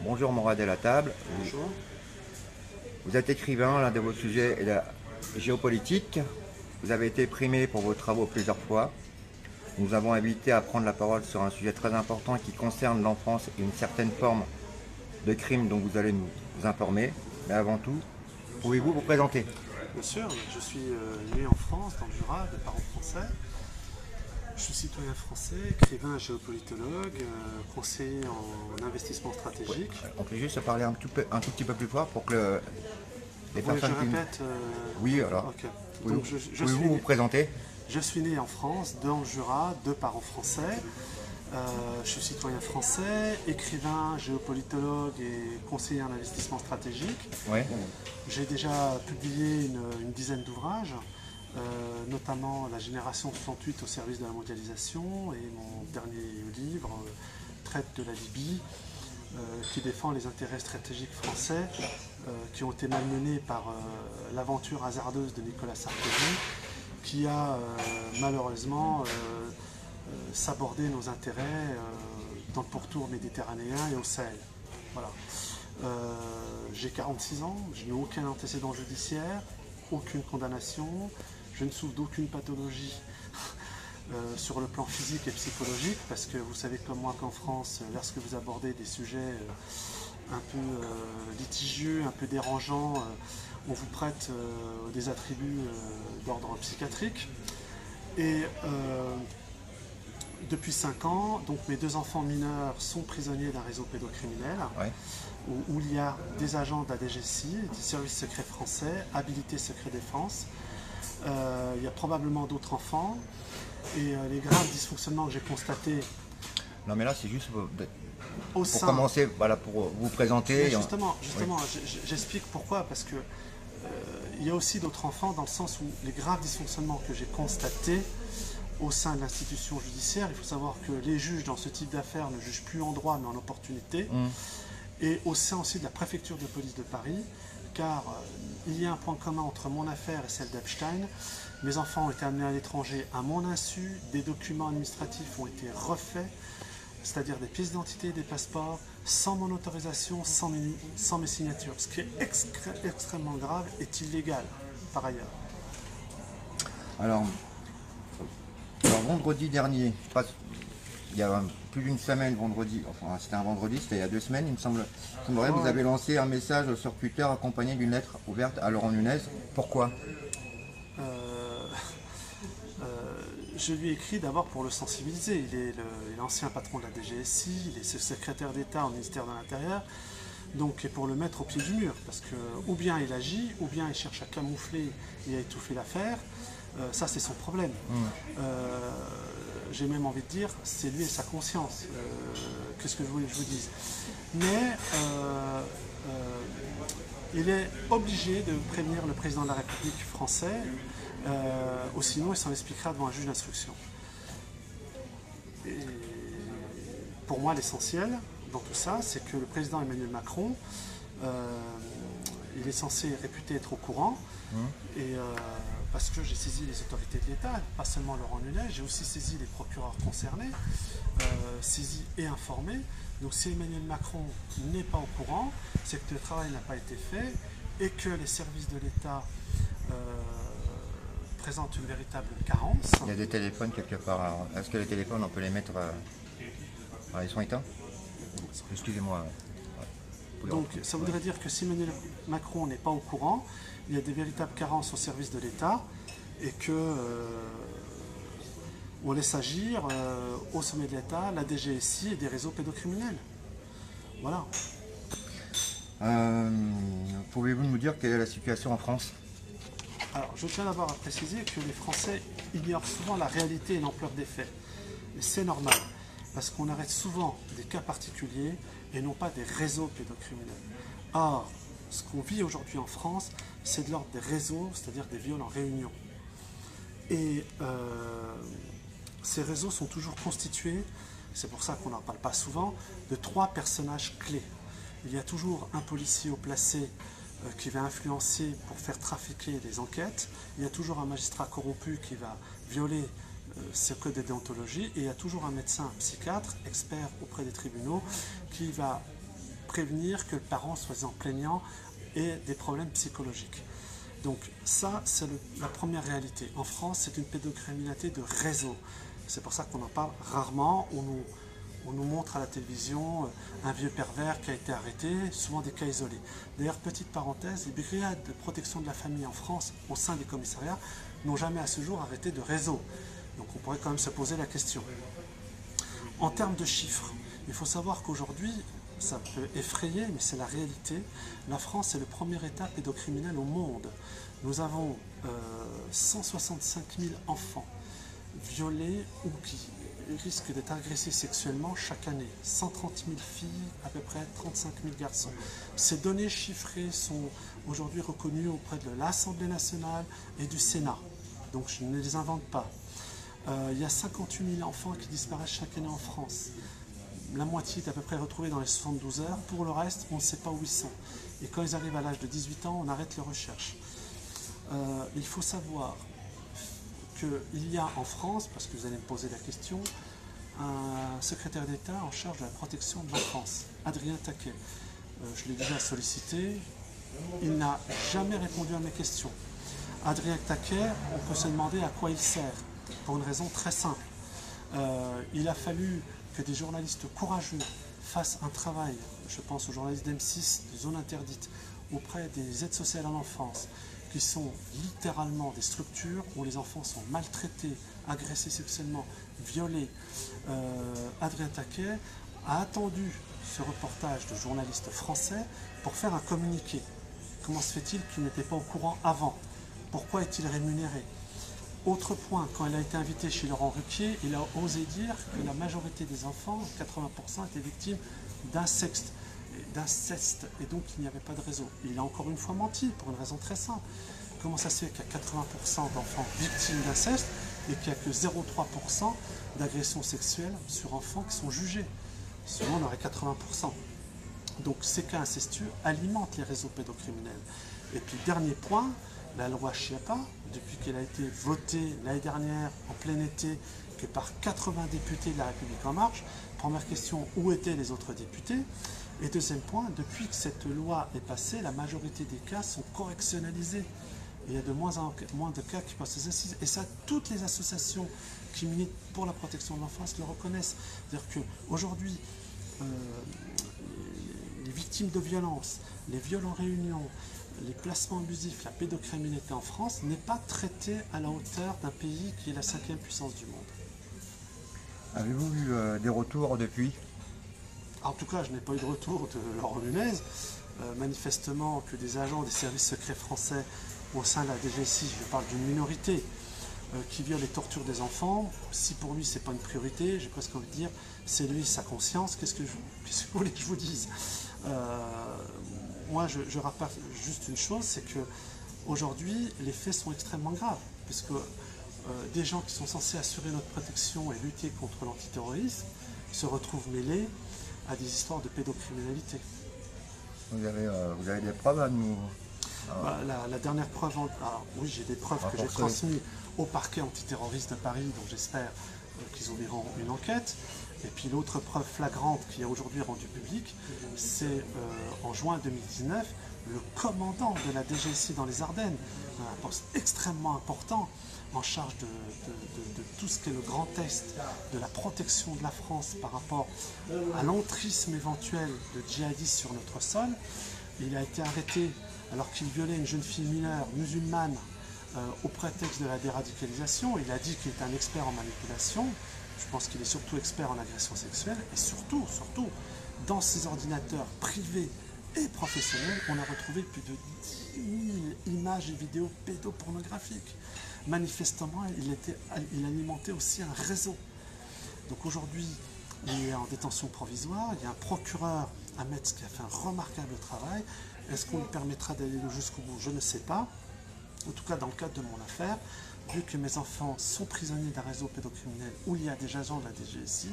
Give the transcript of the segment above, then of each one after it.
Bonjour Morad à la table. Bonjour. Vous êtes écrivain, l'un de vos sujets est la géopolitique. Vous avez été primé pour vos travaux plusieurs fois. Nous avons invité à prendre la parole sur un sujet très important qui concerne l'enfance et une certaine forme de crime dont vous allez nous informer. Mais avant tout, pouvez-vous vous présenter? Bien sûr, je suis né en France, dans le Jura, de parents français. Je suis citoyen français, écrivain, géopolitologue, conseiller en investissement stratégique. On peut juste se parler un tout petit peu plus fort pour que les Oui, je personnes qui... répète. Oui, alors, Ok. Donc, pouvez-vous vous présenter? je suis né en France, dans le Jura, de parents français. Je suis citoyen français, écrivain, géopolitologue et conseiller en investissement stratégique. Ouais. J'ai déjà publié une dizaine d'ouvrages, notamment La génération 68 au service de la mondialisation, et mon dernier livre traite de la Libye, qui défend les intérêts stratégiques français qui ont été malmenés par l'aventure hasardeuse de Nicolas Sarkozy, qui a malheureusement sabordé nos intérêts dans le pourtour méditerranéen et au Sahel. Voilà. J'ai 46 ans, je n'ai aucun antécédent judiciaire, aucune condamnation, je ne souffre d'aucune pathologie sur le plan physique et psychologique, parce que vous savez comme moi qu'en France, lorsque vous abordez des sujets un peu litigieux, un peu dérangeants, on vous prête des attributs d'ordre psychiatrique. Et depuis 5 ans, donc mes 2 enfants mineurs sont prisonniers d'un réseau pédocriminel. Ouais. Où il y a des agents de la DGSI, du service secret français, habilité secret défense. Il y a probablement d'autres enfants. Et les graves dysfonctionnements que j'ai constatés Non mais là c'est juste au pour sein... commencer, voilà, pour vous présenter. Mais justement, j'explique pourquoi, parce que il y a aussi d'autres enfants dans le sens où les graves dysfonctionnements que j'ai constatés au sein de l'institution judiciaire, il faut savoir que les juges dans ce type d'affaires ne jugent plus en droit mais en opportunité. Et au sein aussi de la préfecture de police de Paris, car il y a un point commun entre mon affaire et celle d'Epstein. Mes enfants ont été amenés à l'étranger à mon insu, des documents administratifs ont été refaits, c'est-à-dire des pièces d'identité, des passeports, sans mon autorisation, sans mes signatures, ce qui est extrêmement grave et illégal par ailleurs. Alors vendredi dernier, il y a plus d'une semaine, vendredi, enfin c'était un vendredi, c'était il y a 2 semaines, il me semblerait, vous avez lancé un message sur Twitter accompagné d'une lettre ouverte à Laurent Nunez. Pourquoi? Je lui ai écrit d'abord pour le sensibiliser. Il est l'ancien patron de la DGSI, il est secrétaire d'État au ministère de l'Intérieur, donc et pour le mettre au pied du mur, parce que ou bien il agit, ou bien il cherche à camoufler et à étouffer l'affaire. Ça c'est son problème. J'ai même envie de dire, c'est lui et sa conscience. Qu'est-ce que je voulais que je vous dise? Mais il est obligé de prévenir le président de la République français, ou sinon il s'en expliquera devant un juge d'instruction. Pour moi, l'essentiel dans tout ça, c'est que le président Emmanuel Macron, il est censé réputé être au courant, et parce que j'ai saisi les autorités de l'État, pas seulement Laurent Nunez, j'ai aussi saisi les procureurs concernés, saisis et informés. Donc si Emmanuel Macron n'est pas au courant, c'est que le travail n'a pas été fait et que les services de l'État présentent une véritable carence. Il y a des téléphones quelque part. Est-ce que les téléphones, on peut les mettre... ils sont éteints? Excusez-moi. Donc ça voudrait dire que si Emmanuel Macron n'est pas au courant, il y a des véritables carences au service de l'État et que on laisse agir au sommet de l'État la DGSI et des réseaux pédocriminels. Voilà. Pouvez-vous nous dire quelle est la situation en France? Alors je tiens d'abord à préciser que les Français ignorent souvent la réalité et l'ampleur des faits. Et c'est normal, parce qu'on arrête souvent des cas particuliers et non pas des réseaux pédocriminels. Or, ce qu'on vit aujourd'hui en France, c'est de l'ordre des réseaux, c'est-à-dire des viols en réunion. Et ces réseaux sont toujours constitués, c'est pour ça qu'on n'en parle pas souvent, de 3 personnages clés. Il y a toujours un policier haut placé qui va influencer pour faire trafiquer des enquêtes. Il y a toujours un magistrat corrompu qui va violer ce code de déontologie. Et il y a toujours un médecin, un psychiatre, expert auprès des tribunaux, qui va prévenir que le parent, soi-disant plaignant, ait des problèmes psychologiques. Donc ça, c'est la première réalité. En France, c'est une pédocriminalité de réseau. C'est pour ça qu'on en parle rarement. On nous montre à la télévision un vieux pervers qui a été arrêté, souvent des cas isolés. D'ailleurs, petite parenthèse, les brigades de protection de la famille en France, au sein des commissariats, n'ont jamais à ce jour arrêté de réseau. Donc on pourrait quand même se poser la question. En termes de chiffres, il faut savoir qu'aujourd'hui, ça peut effrayer, mais c'est la réalité. La France est le premier État pédocriminel au monde. Nous avons 165 000 enfants violés ou qui risquent d'être agressés sexuellement chaque année. 130 000 filles, à peu près 35 000 garçons. Ces données chiffrées sont aujourd'hui reconnues auprès de l'Assemblée nationale et du Sénat. Donc je ne les invente pas. Il y a 58 000 enfants qui disparaissent chaque année en France. La moitié est à peu près retrouvée dans les 72 heures. Pour le reste, on ne sait pas où ils sont. Et quand ils arrivent à l'âge de 18 ans, on arrête les recherches. Il faut savoir qu'il y a en France, parce que vous allez me poser la question, un secrétaire d'État en charge de la protection de l'enfance, Adrien Taquet. Je l'ai déjà sollicité. Il n'a jamais répondu à mes questions. Adrien Taquet, on peut se demander à quoi il sert, pour une raison très simple. Il a fallu que des journalistes courageux fassent un travail, je pense aux journalistes d'M6, de Zone Interdite, auprès des aides sociales à l'enfance, qui sont littéralement des structures où les enfants sont maltraités, agressés sexuellement, violés. Adrien Taquet a attendu ce reportage de journalistes français pour faire un communiqué. Comment se fait-il qu'il n'était pas au courant avant? Pourquoi est-il rémunéré? Autre point, quand il a été invité chez Laurent Ruquier, il a osé dire que la majorité des enfants, 80%, étaient victimes d'inceste. Et donc il n'y avait pas de réseau. Et il a encore une fois menti, pour une raison très simple. Comment ça se fait qu'il y a 80% d'enfants victimes d'inceste et qu'il n'y a que 0,3% d'agressions sexuelles sur enfants qui sont jugés? Sinon on aurait 80%. Donc ces cas incestueux alimentent les réseaux pédocriminels. Et puis dernier point, la loi Schiappa, depuis qu'elle a été votée l'année dernière en plein été, que par 80 députés de la République En Marche, première question, où étaient les autres députés? Et deuxième point, depuis que cette loi est passée, la majorité des cas sont correctionnalisés. Et il y a de moins en moins de cas qui passent aux assises. Et ça, toutes les associations qui militent pour la protection de l'enfance le reconnaissent. C'est-à-dire qu'aujourd'hui, les victimes de violences, les viols en réunion, les placements abusifs, la pédocriminalité en France n'est pas traitée à la hauteur d'un pays qui est la 5e puissance du monde. Avez-vous eu des retours depuis? En tout cas, je n'ai pas eu de retour de Laurent Nunez. Manifestement que des agents des services secrets français au sein de la DGSI, je parle d'une minorité, qui viole et torture des enfants. Si pour lui c'est pas une priorité, j'ai presque envie de dire, c'est lui sa conscience. Qu'est-ce que vous voulez que je vous dise? Moi, je rappelle juste une chose, c'est que aujourd'hui, les faits sont extrêmement graves, puisque des gens qui sont censés assurer notre protection et lutter contre l'antiterrorisme se retrouvent mêlés à des histoires de pédocriminalité. Vous avez des preuves à nous? La dernière preuve, oui, j'ai des preuves que j'ai transmises au parquet antiterroriste de Paris, dont j'espère qu'ils ouvriront une enquête. Et puis l'autre preuve flagrante qui est aujourd'hui rendue publique, c'est en juin 2019, le commandant de la DGSI dans les Ardennes, un poste extrêmement important, en charge de tout ce qui est le Grand Est, de la protection de la France par rapport à l'entrisme éventuel de djihadistes sur notre sol. Il a été arrêté alors qu'il violait une jeune fille mineure musulmane au prétexte de la déradicalisation. Il a dit qu'il était un expert en manipulation. Je pense qu'il est surtout expert en agression sexuelle. Et surtout, dans ses ordinateurs privés et professionnels, on a retrouvé plus de 10 000 images et vidéos pédopornographiques. Manifestement, il alimentait aussi un réseau. Donc aujourd'hui, il est en détention provisoire. Il y a un procureur à Metz qui a fait un remarquable travail. Est-ce qu'on lui permettra d'aller jusqu'au bout? Je ne sais pas. En tout cas, dans le cadre de mon affaire, vu que mes enfants sont prisonniers d'un réseau pédocriminel où il y a des agents de la DGSI,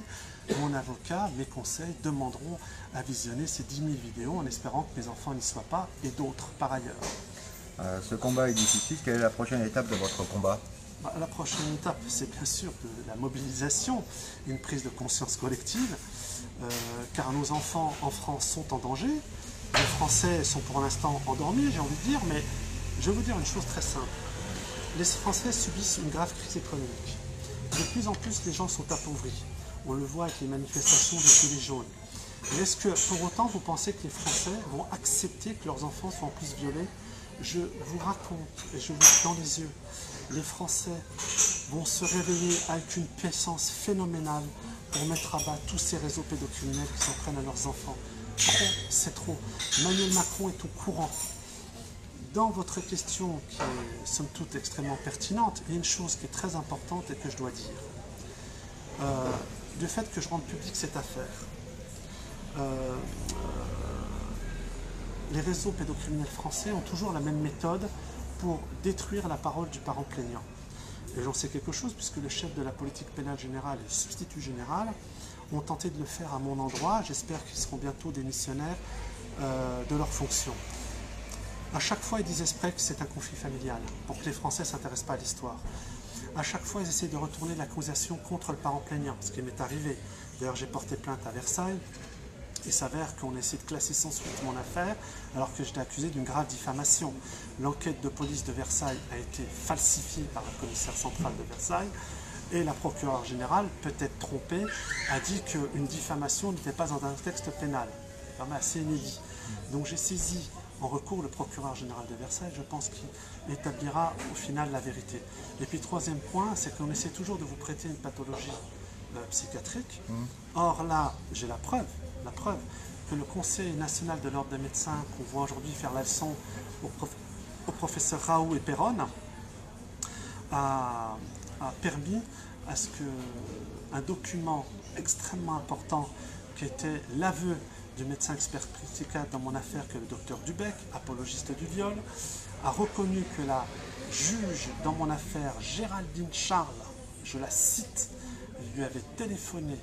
mon avocat, mes conseils demanderont à visionner ces 10 000 vidéos en espérant que mes enfants n'y soient pas et d'autres par ailleurs. Ce combat est difficile. Quelle est la prochaine étape de votre combat? La prochaine étape, c'est bien sûr de la mobilisation, une prise de conscience collective. car nos enfants en France sont en danger. Les Français sont pour l'instant endormis, j'ai envie de dire, mais je vais vous dire une chose très simple. Les Français subissent une grave crise économique. De plus en plus, les gens sont appauvris. On le voit avec les manifestations des Gilets jaunes. Mais est-ce que pour autant vous pensez que les Français vont accepter que leurs enfants soient en plus violés? Je vous raconte, et je vous dis dans les yeux, les Français vont se réveiller avec une puissance phénoménale pour mettre à bas tous ces réseaux pédocriminels qui s'en prennent à leurs enfants. Trop, c'est trop. Emmanuel Macron est au courant. Dans votre question, qui est somme toute extrêmement pertinente, il y a une chose qui est très importante et que je dois dire. Du fait que je rende public cette affaire, les réseaux pédocriminels français ont toujours la même méthode pour détruire la parole du parent plaignant. Et j'en sais quelque chose puisque le chef de la politique pénale générale et le substitut général ont tenté de le faire à mon endroit. J'espère qu'ils seront bientôt démissionnaires de leurs fonctions. À chaque fois, ils disent exprès que c'est un conflit familial, pour que les Français ne s'intéressent pas à l'histoire. À chaque fois, ils essaient de retourner l'accusation contre le parent plaignant, ce qui m'est arrivé. D'ailleurs, j'ai porté plainte à Versailles. Il s'avère qu'on essaie de classer sans suite mon affaire, alors que j'étais accusé d'une grave diffamation. L'enquête de police de Versailles a été falsifiée par la commissaire centrale de Versailles, et la procureure générale, peut-être trompée, a dit qu'une diffamation n'était pas dans un texte pénal. C'est quand même assez inédit. Donc j'ai saisi en recours le procureur général de Versailles, je pense qu'il établira au final la vérité. Et puis troisième point, c'est qu'on essaie toujours de vous prêter une pathologie psychiatrique. Or là, j'ai la preuve que le Conseil national de l'ordre des médecins, qu'on voit aujourd'hui faire la leçon au professeur Raoult et Perron, a permis à ce qu'un document extrêmement important qui était l'aveu du médecin expert psychiatre dans mon affaire, que le docteur Dubec, apologiste du viol, a reconnu que la juge dans mon affaire, Géraldine Charles, je la cite, elle lui avait téléphoné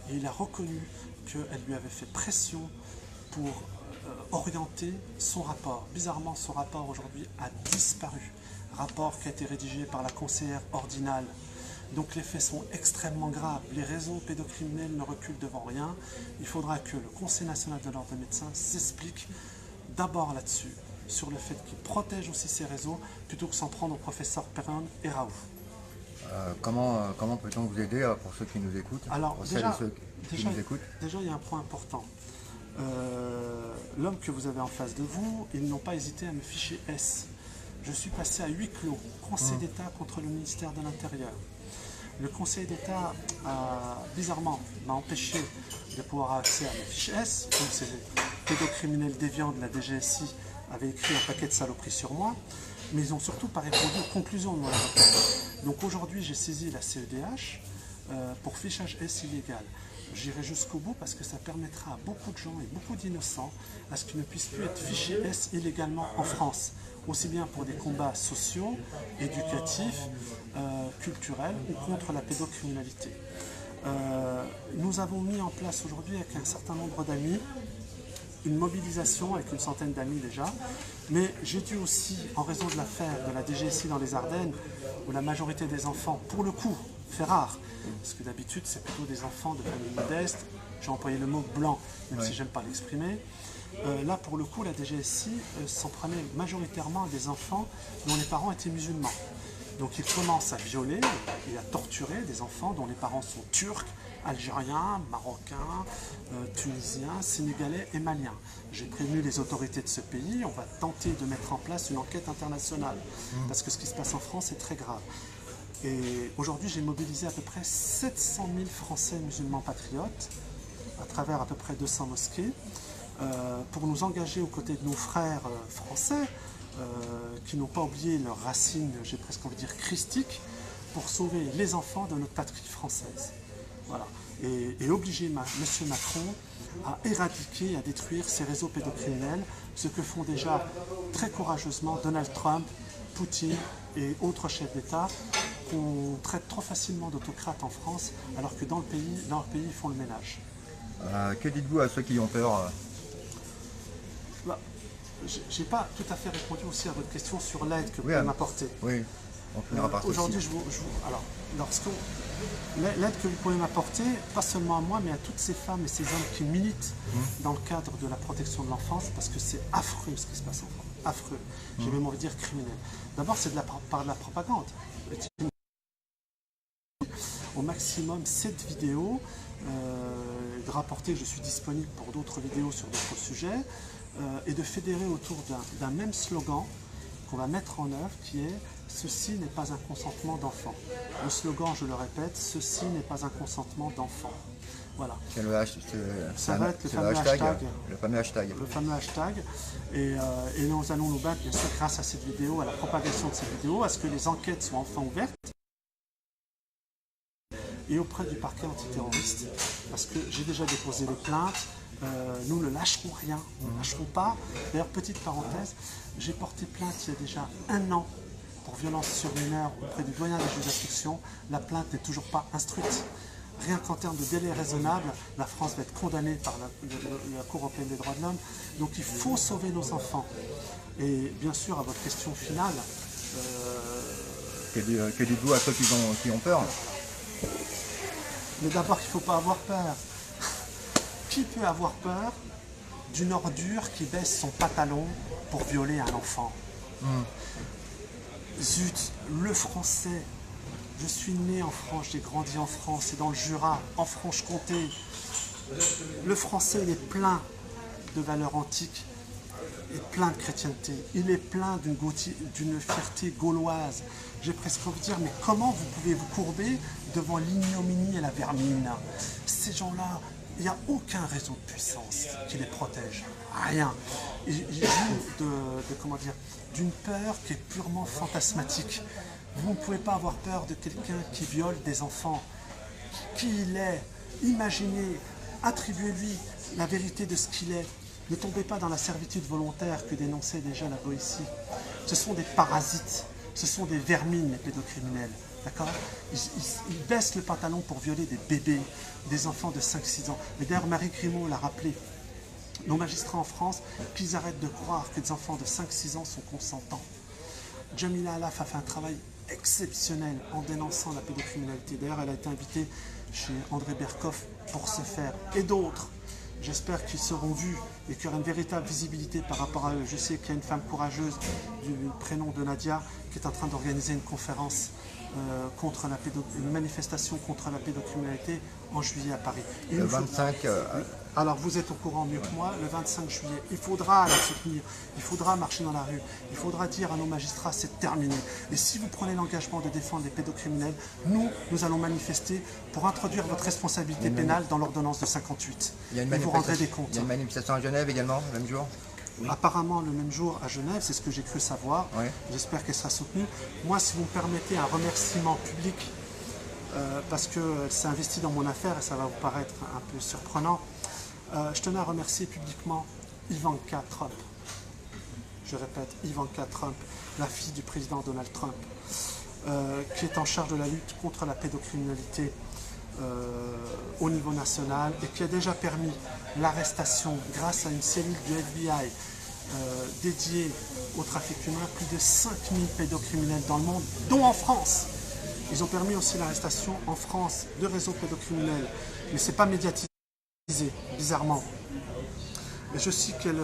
et il a reconnu qu'elle lui avait fait pression pour orienter son rapport. Bizarrement, son rapport aujourd'hui a disparu. Rapport qui a été rédigé par la conseillère ordinale. Donc les faits sont extrêmement graves. Les réseaux pédocriminels ne reculent devant rien. Il faudra que le Conseil national de l'ordre des médecins s'explique d'abord là-dessus, sur le fait qu'il protège aussi ces réseaux, plutôt que s'en prendre aux professeurs Perron et Raoult. Comment peut-on vous aider pour ceux qui nous écoutent? Alors pour déjà, ceux qui nous écoutent. déjà, il y a un point important. L'homme que vous avez en face de vous, ils n'ont pas hésité à me ficher S. Je suis passé à huis clos, Conseil d'État contre le ministère de l'Intérieur. Le Conseil d'État, bizarrement, m'a empêché de pouvoir avoir accès à mes fiches S. Donc ces pédocriminels déviants de la DGSI avaient écrit un paquet de saloperies sur moi, mais ils n'ont surtout pas répondu aux conclusions de mon avocat. Donc aujourd'hui, j'ai saisi la CEDH pour fichage S illégal. J'irai jusqu'au bout parce que ça permettra à beaucoup de gens et beaucoup d'innocents à ce qu'ils ne puissent plus être fichés S illégalement en France, aussi bien pour des combats sociaux, éducatifs, culturels ou contre la pédocriminalité. Nous avons mis en place aujourd'hui avec un certain nombre d'amis une mobilisation avec une centaine d'amis déjà, mais j'ai dû aussi, en raison de l'affaire de la DGSI dans les Ardennes, où la majorité des enfants, pour le coup, fait rare, parce que d'habitude c'est plutôt des enfants de familles modestes, j'ai employé le mot blanc, même si j'aime pas l'exprimer. Là pour le coup la DGSI s'en prenait majoritairement à des enfants dont les parents étaient musulmans. Donc ils commencent à violer et à torturer des enfants dont les parents sont turcs, algériens, marocains, tunisiens, sénégalais et maliens. J'ai prévenu les autorités de ce pays, on va tenter de mettre en place une enquête internationale, parce que ce qui se passe en France est très grave. Et aujourd'hui, j'ai mobilisé à peu près 700 000 Français musulmans patriotes, à travers à peu près 200 mosquées, pour nous engager aux côtés de nos frères français, qui n'ont pas oublié leurs racines, j'ai presque envie de dire christiques, pour sauver les enfants de notre patrie française. Voilà. Et obliger M. Macron à éradiquer, à détruire ces réseaux pédocriminels, ce que font déjà très courageusement Donald Trump, Poutine et autres chefs d'État qu'on traite trop facilement d'autocrates en France, alors que dans le pays, ils font le ménage. Que dites-vous à ceux qui ont peur? J'ai pas tout à fait répondu aussi à votre question sur l'aide que vous pouvez m'apporter. Oui. On finira par ceci. Aujourd'hui, alors, l'aide que vous pouvez m'apporter, pas seulement à moi, mais à toutes ces femmes et ces hommes qui militent dans le cadre de la protection de l'enfance, parce que c'est affreux ce qui se passe en France. Affreux. J'ai même envie de dire criminel. D'abord, c'est par de la propagande. Au maximum 7 vidéos, de rapporter que je suis disponible pour d'autres vidéos sur d'autres sujets, et de fédérer autour d'un même slogan qu'on va mettre en œuvre qui est « Ceci n'est pas un consentement d'enfant ». Le slogan, je le répète, « Ceci n'est pas un consentement d'enfant ». Voilà. Ça va être le fameux hashtag. Le fameux hashtag. Le fameux hashtag. Et nous allons nous battre, bien sûr, grâce à cette vidéo, à la propagation de cette vidéo, à ce que les enquêtes soient enfin ouvertes. Et auprès du parquet antiterroriste, parce que j'ai déjà déposé les plaintes, nous ne lâcherons rien, nous ne lâcherons pas. D'ailleurs, petite parenthèse, j'ai porté plainte il y a déjà 1 an pour violence sur mineur auprès du doyen des juges d'instruction. La plainte n'est toujours pas instruite. Rien qu'en termes de délai raisonnable, la France va être condamnée par la Cour européenne des droits de l'homme. Donc il faut sauver nos enfants. Et bien sûr, à votre question finale... Que dites-vous à ceux qui ont peur? Mais d'abord, il ne faut pas avoir peur. Qui peut avoir peur d'une ordure qui baisse son pantalon pour violer un enfant? Zut, le français. Je suis né en France, j'ai grandi en France, et dans le Jura, en Franche-Comté. Le français, il est plein de valeurs antiques et plein de chrétienté. Il est plein d'une fierté gauloise. J'ai presque envie de dire, mais comment vous pouvez vous courber devant l'ignominie et la vermine? Ces gens-là, il n'y a aucun réseau de puissance qui les protège. Rien. Ils jouent d'une peur qui est purement fantasmatique. Vous ne pouvez pas avoir peur de quelqu'un qui viole des enfants. Qui il est? Imaginez, attribuez-lui la vérité de ce qu'il est. Ne tombez pas dans la servitude volontaire que dénonçait déjà la Boétie. Ce sont des parasites, ce sont des vermines, les pédocriminels. D'accord? Ils baissent le pantalon pour violer des bébés, des enfants de 5-6 ans. Et d'ailleurs, Marie Grimaud l'a rappelé. Nos magistrats en France, qu'ils arrêtent de croire que des enfants de 5-6 ans sont consentants. Jamila Alaf a fait un travail exceptionnel en dénonçant la pédocriminalité. D'ailleurs, elle a été invitée chez André Berkoff pour ce faire. Et d'autres. J'espère qu'ils seront vus et qu'il y aura une véritable visibilité par rapport à eux. Je sais qu'il y a une femme courageuse du prénom de Nadia qui est en train d'organiser une conférence une manifestation contre la pédocriminalité en juillet à Paris. Le 25... Alors vous êtes au courant mieux que moi, le 25 juillet, il faudra la soutenir, il faudra marcher dans la rue, il faudra dire à nos magistrats c'est terminé. Et si vous prenez l'engagement de défendre les pédocriminels, nous allons manifester pour introduire votre responsabilité pénale dans l'ordonnance de 58. Et vous rendrez des comptes. Il y a une manifestation à Genève également, le même jour? Oui. Apparemment le même jour à Genève, c'est ce que j'ai cru savoir. Oui. J'espère qu'elle sera soutenue. Moi, si vous me permettez un remerciement public, parce qu'elle s'est investie dans mon affaire et ça va vous paraître un peu surprenant, je tenais à remercier publiquement Ivanka Trump. Je répète, Ivanka Trump, la fille du président Donald Trump, qui est en charge de la lutte contre la pédocriminalité au niveau national et qui a déjà permis l'arrestation, grâce à une cellule du FBI dédiée au trafic humain, plus de 5000 pédocriminels dans le monde, dont en France. Ils ont permis aussi l'arrestation en France de réseaux pédocriminels, mais ce n'est pas médiatisé, bizarrement. Et je sais qu'elle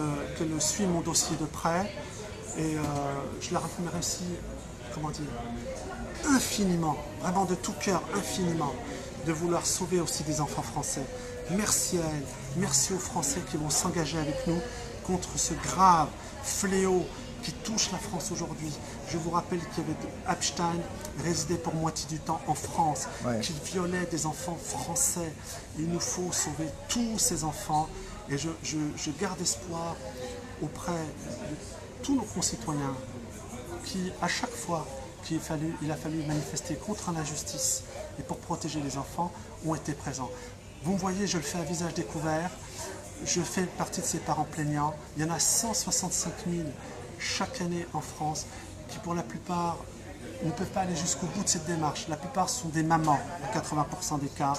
suit mon dossier de près et je la remercie, infiniment, vraiment de tout cœur, infiniment, de vouloir sauver aussi des enfants français. Merci à elle, merci aux Français qui vont s'engager avec nous contre ce grave fléau qui touche la France aujourd'hui. Je vous rappelle qu'il y avait Epstein, résidait pour moitié du temps en France, qu'il violait des enfants français. Il nous faut sauver tous ces enfants et je garde espoir auprès de tous nos concitoyens qui, à chaque fois il a fallu manifester contre l'injustice et pour protéger les enfants, ont été présents. Vous me voyez, je le fais à visage découvert, je fais partie de ces parents plaignants. Il y en a 165 000 chaque année en France qui, pour la plupart, ne peuvent pas aller jusqu'au bout de cette démarche. La plupart sont des mamans, à 80% des cas.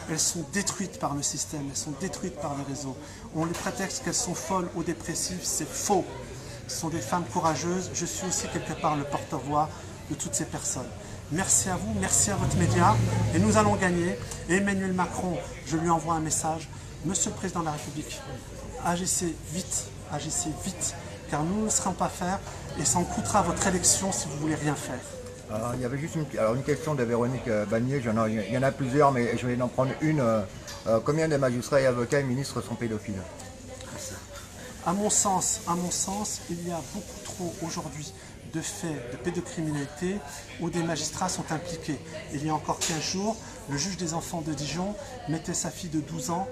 Elles sont détruites par le système, elles sont détruites par les réseaux. On les prétexte qu'elles sont folles ou dépressives, c'est faux. Ce sont des femmes courageuses. Je suis aussi quelque part le porte-voix de toutes ces personnes. Merci à vous, merci à votre média, et nous allons gagner. Et Emmanuel Macron, je lui envoie un message. Monsieur le Président de la République, agissez vite, car nous ne serons pas faire, et ça en coûtera votre élection si vous voulez rien faire. Alors, il y avait juste une question de Véronique Bagné, il y en a plusieurs, mais je vais en prendre une. Combien de magistrats et avocats et ministres sont pédophiles? À mon sens, il y a beaucoup trop aujourd'hui de faits de pédocriminalité où des magistrats sont impliqués. Il y a encore 15 jours, le juge des enfants de Dijon mettait sa fille de 12 ans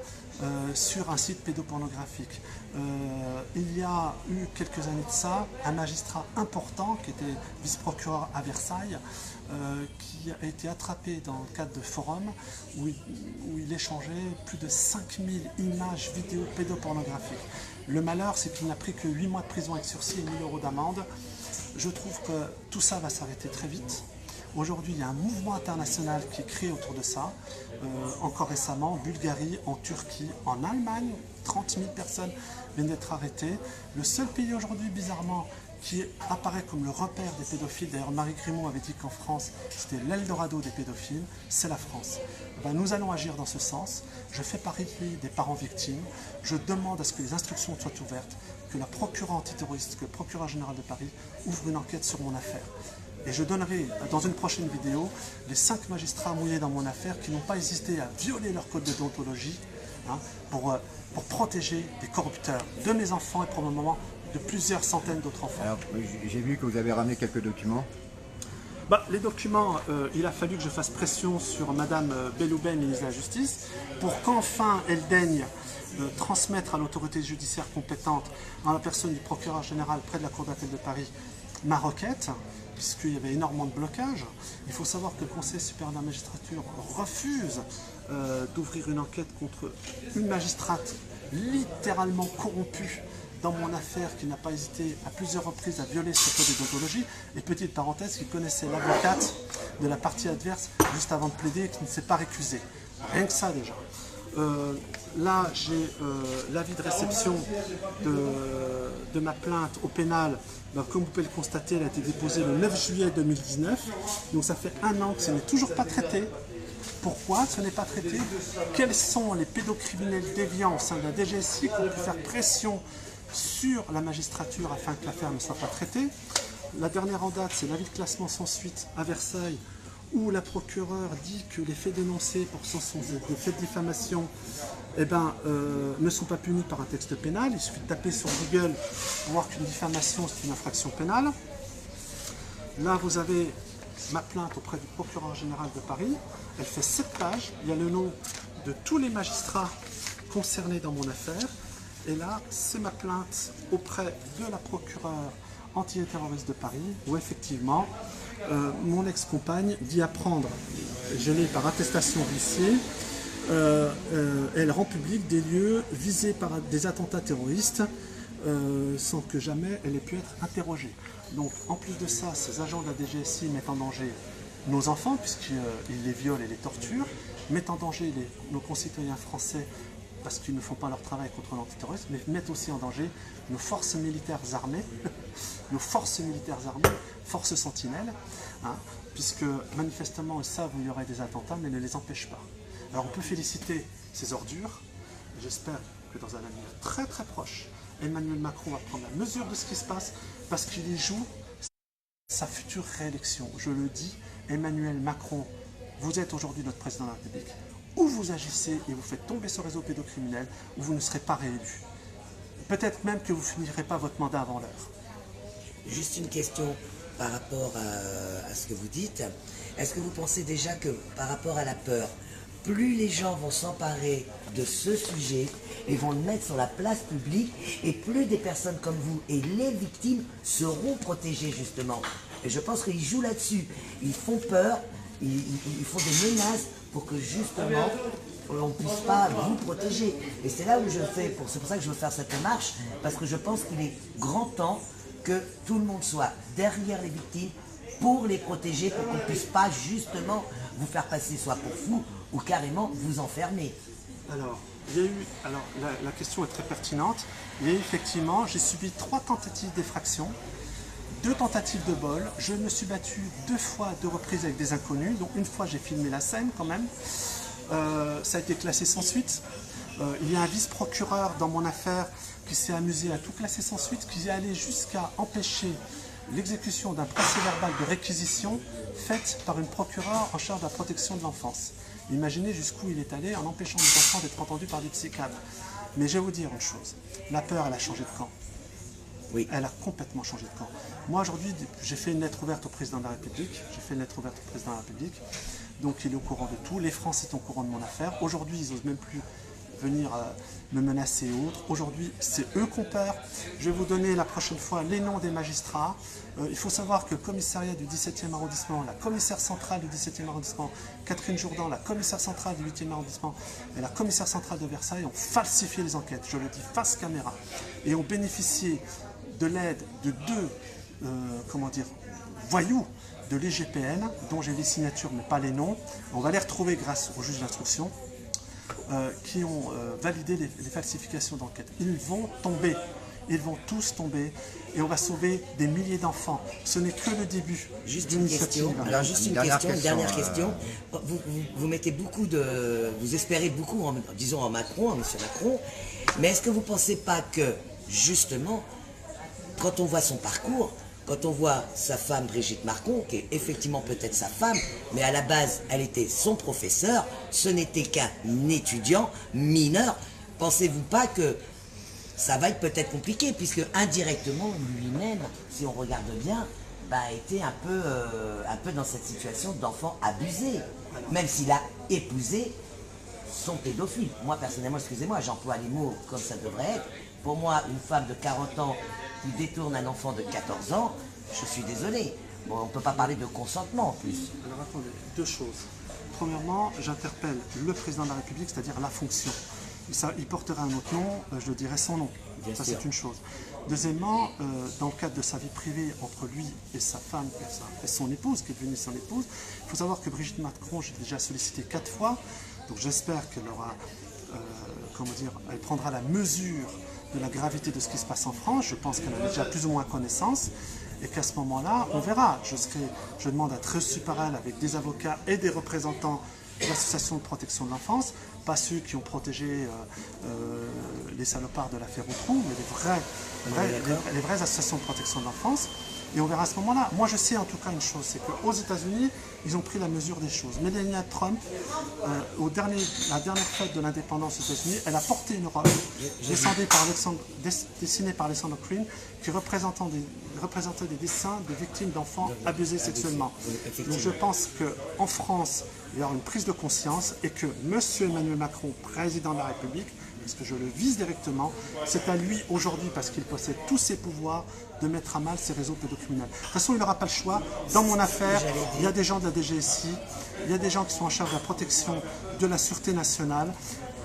sur un site pédopornographique. Il y a eu quelques années de ça, un magistrat important qui était vice-procureur à Versailles, qui a été attrapé dans le cadre de forums où il échangeait plus de 5000 images vidéo pédopornographiques. Le malheur, c'est qu'il n'a pris que 8 mois de prison avec sursis et 1000 € d'amende. Je trouve que tout ça va s'arrêter très vite. Aujourd'hui, il y a un mouvement international qui est créé autour de ça. Encore récemment, en Bulgarie, en Turquie, en Allemagne, 30 000 personnes viennent d'être arrêtées. Le seul pays aujourd'hui, bizarrement, qui apparaît comme le repère des pédophiles, d'ailleurs Marie Grimaud avait dit qu'en France, c'était l'Eldorado des pédophiles, c'est la France. Ben, nous allons agir dans ce sens. Je fais partie des parents victimes. Je demande à ce que les instructions soient ouvertes, que la procureure antiterroriste, que le procureur général de Paris ouvre une enquête sur mon affaire. Et je donnerai dans une prochaine vidéo les 5 magistrats mouillés dans mon affaire qui n'ont pas hésité à violer leur code de déontologie pour protéger des corrupteurs de mes enfants et probablement de plusieurs centaines d'autres enfants. Alors, j'ai vu que vous avez ramené quelques documents. Les documents, il a fallu que je fasse pression sur Madame Belloubet, ministre de la Justice, pour qu'enfin elle daigne transmettre à l'autorité judiciaire compétente, en la personne du procureur général près de la Cour d'appel de Paris, ma requête, puisqu'il y avait énormément de blocages. Il faut savoir que le Conseil supérieur de la magistrature refuse d'ouvrir une enquête contre une magistrate littéralement corrompue dans mon affaire, qui n'a pas hésité à plusieurs reprises à violer ce code de déontologie. Et petite parenthèse, qui connaissait l'avocate de la partie adverse juste avant de plaider et qui ne s'est pas récusée. Rien que ça déjà. Là, j'ai l'avis de réception de ma plainte au pénal. Comme vous pouvez le constater, elle a été déposée le 9 juillet 2019. Donc ça fait 1 an que ce n'est toujours pas traité. Pourquoi ce n'est pas traité? Quels sont les pédocriminels déviants au sein de la DGSI qui ont pu faire pression sur la magistrature afin que l'affaire ne soit pas traitée? La dernière en date, c'est l'avis de classement sans suite à Versailles, où la procureure dit que les faits dénoncés pour des faits de diffamation ne sont pas punis par un texte pénal. Il suffit de taper sur Google pour voir qu'une diffamation, c'est une infraction pénale. Là, vous avez ma plainte auprès du procureur général de Paris. Elle fait 7 pages. Il y a le nom de tous les magistrats concernés dans mon affaire. Et là, c'est ma plainte auprès de la procureure antiterroriste de Paris, où effectivement, mon ex-compagne dit apprendre, je l'ai par attestation d'huissier, elle rend public des lieux visés par des attentats terroristes sans que jamais elle ait pu être interrogée. Donc en plus de ça, ces agents de la DGSI mettent en danger nos enfants puisqu'ils les violent et les torturent, mettent en danger nos concitoyens français parce qu'ils ne font pas leur travail contre l'antiterrorisme, mais mettent aussi en danger nos forces militaires armées, forces sentinelles, puisque manifestement ils savent où il y aurait des attentats, mais ne les empêchent pas. Alors on peut féliciter ces ordures, j'espère que dans un avenir très très proche, Emmanuel Macron va prendre la mesure de ce qui se passe, parce qu'il y joue sa future réélection. Je le dis, Emmanuel Macron, vous êtes aujourd'hui notre président de la République. Ou vous agissez et vous faites tomber ce réseau pédocriminel, ou vous ne serez pas réélu. Peut-être même que vous ne finirez pas votre mandat avant l'heure. Juste une question par rapport à ce que vous dites. Est-ce que vous pensez déjà que par rapport à la peur, plus les gens vont s'emparer de ce sujet et vont le mettre sur la place publique, et plus des personnes comme vous et les victimes seront protégées justement. Et je pense qu'ils jouent là-dessus. Ils font peur, ils font des menaces pour que justement on ne puisse pas vous protéger. Et c'est là où c'est pour ça que je veux faire cette démarche, parce que je pense qu'il est grand temps que tout le monde soit derrière les victimes pour les protéger, pour qu'on ne puisse pas justement vous faire passer soit pour fou ou carrément vous enfermer. Alors, la question est très pertinente. Il y a eu effectivement, j'ai subi 3 tentatives d'effraction 2 tentatives de vol. Je me suis battu 2 fois, 2 reprises avec des inconnus. Donc une fois, j'ai filmé la scène quand même. Ça a été classé sans suite. Il y a un vice-procureur dans mon affaire qui s'est amusé à tout classer sans suite, qui est allé jusqu'à empêcher l'exécution d'un procès-verbal de réquisition faite par une procureure en charge de la protection de l'enfance. Imaginez jusqu'où il est allé en empêchant les enfants d'être entendus par des psychiatres. Mais je vais vous dire une chose, la peur, elle a changé de camp. Oui. Elle a complètement changé de camp. Moi, aujourd'hui, j'ai fait une lettre ouverte au président de la République. Donc, il est au courant de tout. Les Français sont au courant de mon affaire. Aujourd'hui, ils n'osent même plus venir me menacer et autres. Aujourd'hui, c'est eux qu'on peur. Je vais vous donner la prochaine fois les noms des magistrats. Il faut savoir que le commissariat du 17e arrondissement, la commissaire centrale du 17e arrondissement, Catherine Jourdan, la commissaire centrale du 8e arrondissement et la commissaire centrale de Versailles ont falsifié les enquêtes, je le dis face caméra, et ont bénéficié de l'aide de 2 voyous de l'IGPN, dont j'ai les signatures mais pas les noms. On va les retrouver grâce au juge d'instruction, qui ont validé les falsifications d'enquête. Ils vont tomber, ils vont tous tomber, et on va sauver des milliers d'enfants. Ce n'est que le début. Juste une question. Alors juste une dernière question. Vous mettez beaucoup de, vous espérez beaucoup, disons en Macron, en M. Macron, mais est-ce que vous ne pensez pas que justement, quand on voit son parcours, quand on voit sa femme Brigitte Macron, qui est effectivement peut-être sa femme, mais à la base, elle était son professeur, ce n'était qu'un étudiant mineur, pensez-vous pas que ça va être peut-être compliqué, puisque indirectement, lui-même, si on regarde bien, a été un peu dans cette situation d'enfant abusé, même s'il a épousé son pédophile. Moi, personnellement, excusez-moi, j'emploie les mots comme ça devrait être. Pour moi, une femme de 40 ans qui détourne un enfant de 14 ans, je suis désolé. Bon, on ne peut pas parler de consentement en plus. Alors attendez, 2 choses. Premièrement, j'interpelle le président de la République, c'est-à-dire la fonction. Il portera un autre nom, je dirai son nom. Bien ça, sûr. c'est une chose. Deuxièmement, dans le cadre de sa vie privée entre lui et sa femme et son épouse, qui est devenue son épouse, il faut savoir que Brigitte Macron, j'ai déjà sollicité 4 fois, donc j'espère qu'elle aura, elle prendra la mesure de la gravité de ce qui se passe en France. Je pense qu'elle en a déjà plus ou moins connaissance, et qu'à ce moment-là, on verra. Je demande à être reçu par elle avec des avocats et des représentants de l'association de protection de l'enfance, pas ceux qui ont protégé les salopards de l'affaire Outrou, mais les vraies associations de protection de l'enfance. Et on verra à ce moment-là. Moi, je sais en tout cas une chose, c'est qu'aux États-Unis, ils ont pris la mesure des choses. Melania Trump, la dernière fête de l'indépendance aux États-Unis, elle a porté une robe dessinée par Alexander Green, qui représentait des dessins de victimes d'enfants abusés sexuellement. Donc je pense qu'en France, il y aura une prise de conscience, et que M. Emmanuel Macron, président de la République, parce que je le vise directement, c'est à lui aujourd'hui, parce qu'il possède tous ses pouvoirs, de mettre à mal ces réseaux pédocriminels. De toute façon, il n'aura pas le choix. Dans mon affaire, il y a des gens de la DGSI, il y a des gens qui sont en charge de la protection de la sûreté nationale.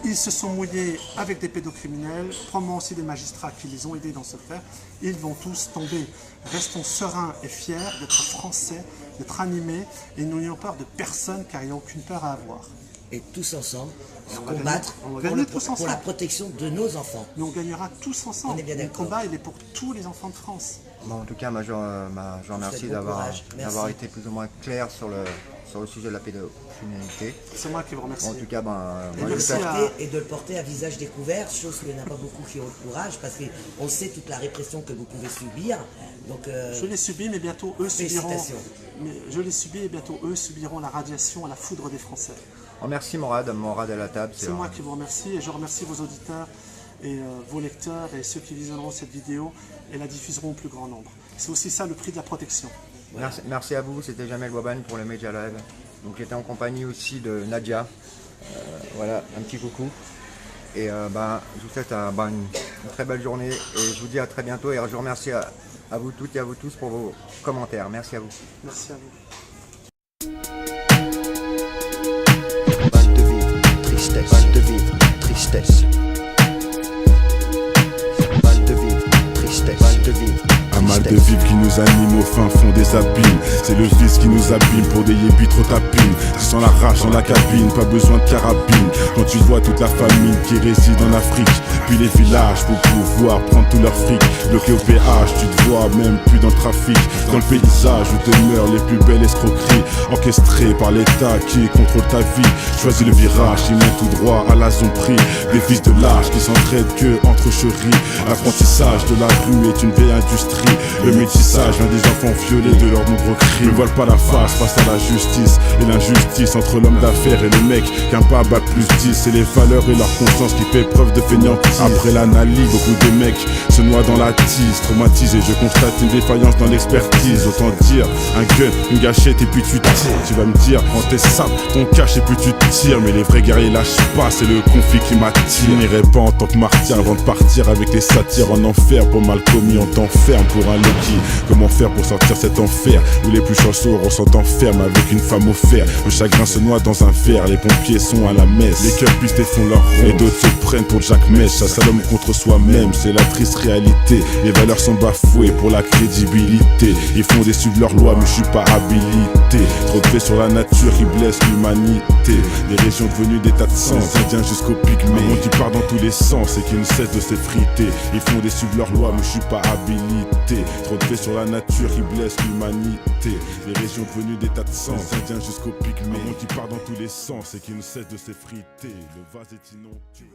Ils se sont mouillés avec des pédocriminels, probablement aussi des magistrats qui les ont aidés dans ce faire. Ils vont tous tomber. Restons sereins et fiers d'être français, d'être animés, et n'ayons peur de personne, car il n'y a aucune peur à avoir. Et tous ensemble, se on va combattre gagner tous ensemble. pour la protection de nos enfants. Mais on gagnera tous ensemble. On est bien Le d'accord. combat, il est pour tous les enfants de France. Bon, en tout cas, je vous remercie bon d'avoir courage. Merci. été plus ou moins clair sur le sujet de la pédocriminalité. C'est moi qui vous remercie. En tout cas, moi, merci j'espère- Et de le porter à visage découvert, chose qu'il n'y en a pas beaucoup qui ont le courage, parce qu'on sait toute la répression que vous pouvez subir. Donc, Je l'ai subi, mais bientôt eux subiront. Félicitations. Je l'ai subi, et bientôt eux subiront la radiation à la foudre des Français. Oh, merci Morad à la table. C'est moi qui vous remercie, et je remercie vos auditeurs et vos lecteurs et ceux qui visionneront cette vidéo et la diffuseront au plus grand nombre. C'est aussi ça le prix de la protection. Merci à vous, c'était Jamel Bouaban pour le Media Live. Donc j'étais en compagnie aussi de Nadia. Voilà, un petit coucou. Et je vous souhaite une très belle journée, et je vous dis à très bientôt, et je vous remercie à vous toutes et à vous tous pour vos commentaires. Merci à vous. Merci à vous. Mal de vivre, tristesse, mal de vivre, tristesse. Mal de vivre, tristesse, mal de vivre, un mal de vivre qui nous anime au fin fond des abîmes. C'est le vice qui nous abîme pour des yébis trop tapines. Tu sens la rage dans la cabine, pas besoin de carabine. Quand tu vois toute la famine qui réside en Afrique, puis les villages pour pouvoir prendre tout leur fric. Bloqué au péage, tu te vois même plus dans le trafic. Dans le paysage où demeurent les plus belles escroqueries, orchestrées par l'État qui contrôle ta vie. Choisis le virage, il mène tout droit à la zombie. Des fils de lâches qui s'entraident que entre chéris. L'apprentissage de la rue est une vieille industrie. Le métissage vient des enfants violés de leurs nombreux crimes. Ne voilent pas la face face à la justice et l'injustice entre l'homme d'affaires et le mec qu'un pas bat plus 10. C'est les valeurs et leur conscience qui fait preuve de fainéantise. Après l'analyse, beaucoup de mecs se noient dans la tise. Traumatisé, je constate une défaillance dans l'expertise. Autant dire un gun, une gâchette et puis tu tires. Tu vas me dire, prends tes sables, ton cache et puis tu tires. Mais les vrais guerriers lâchent pas, c'est le conflit qui m'attire. Je n'irai pas en tant que martyr avant de partir avec les satires en enfer. Pour mal commis, on t'enferme pour un Loki. Comment faire pour sortir cet enfer où les plus chanceux ressentent enferme avec une femme au fer. Le chagrin se noie dans un verre, les pompiers sont à la messe. Les cœurs pistés font leur rond et d'autres se prennent pour Jack Mèche. Chasse à l'homme contre soi-même, c'est la triste réalité. Les valeurs sont bafouées pour la crédibilité. Ils font des suivre leurs lois mais je suis pas habilité. Trop de faits sur la nature qui blesse l'humanité. Les régions devenues des tas de sens, indiens jusqu'au pygmée. Un monde qui part dans tous les sens et qui ne cesse de s'effriter. Ils font des suivre leurs lois mais je suis pas habilité. Trop de faits sur la nature qui blesse l'humanité. Les régions devenues des tas de sens, indiens jusqu'au pygmée. Un monde qui part dans tous les sens et qui ne cesse de s'effriter. Le vase est inondé.